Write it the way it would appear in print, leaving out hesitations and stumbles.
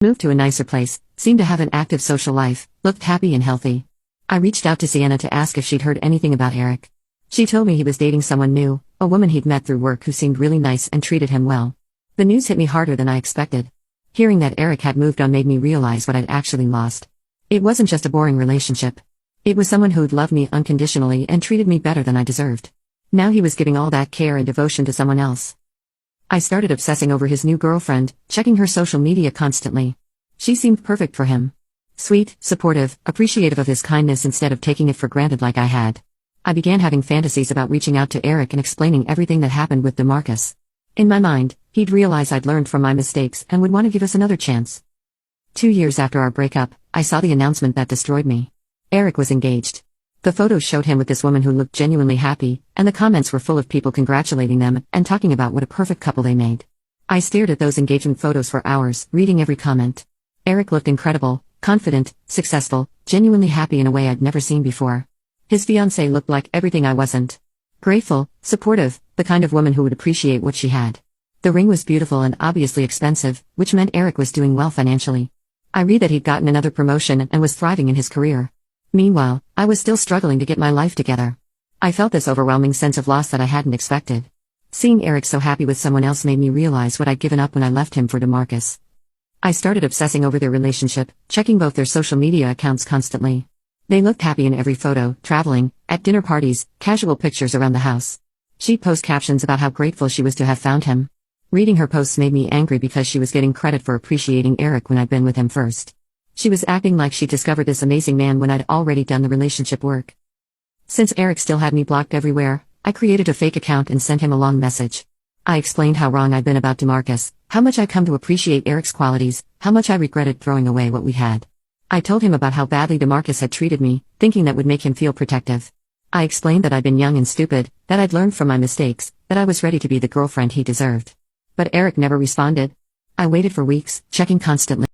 Moved to a nicer place, seemed to have an active social life, looked happy and healthy. I reached out to Sienna to ask if she'd heard anything about Eric. She told me he was dating someone new, a woman he'd met through work who seemed really nice and treated him well. The news hit me harder than I expected. Hearing that Eric had moved on made me realize what I'd actually lost. It wasn't just a boring relationship. It was someone who'd loved me unconditionally and treated me better than I deserved. Now he was giving all that care and devotion to someone else. I started obsessing over his new girlfriend, checking her social media constantly. She seemed perfect for him. Sweet, supportive, appreciative of his kindness instead of taking it for granted like I had. I began having fantasies about reaching out to Eric and explaining everything that happened with DeMarcus. In my mind, he'd realize I'd learned from my mistakes and would want to give us another chance. 2 years after our breakup, I saw the announcement that destroyed me. Eric was engaged. The photos showed him with this woman who looked genuinely happy, and the comments were full of people congratulating them and talking about what a perfect couple they made. I stared at those engagement photos for hours, reading every comment. Eric looked incredible, confident, successful, genuinely happy in a way I'd never seen before. His fiancée looked like everything I wasn't. Grateful, supportive, the kind of woman who would appreciate what she had. The ring was beautiful and obviously expensive, which meant Eric was doing well financially. I read that he'd gotten another promotion and was thriving in his career. Meanwhile, I was still struggling to get my life together. I felt this overwhelming sense of loss that I hadn't expected. Seeing Eric so happy with someone else made me realize what I'd given up when I left him for DeMarcus. I started obsessing over their relationship, checking both their social media accounts constantly. They looked happy in every photo, traveling, at dinner parties, casual pictures around the house. She'd post captions about how grateful she was to have found him. Reading her posts made me angry because she was getting credit for appreciating Eric when I'd been with him first. She was acting like she discovered this amazing man when I'd already done the relationship work. Since Eric still had me blocked everywhere, I created a fake account and sent him a long message. I explained how wrong I'd been about DeMarcus, how much I'd come to appreciate Eric's qualities, how much I regretted throwing away what we had. I told him about how badly DeMarcus had treated me, thinking that would make him feel protective. I explained that I'd been young and stupid, that I'd learned from my mistakes, that I was ready to be the girlfriend he deserved. But Eric never responded. I waited for weeks, checking constantly.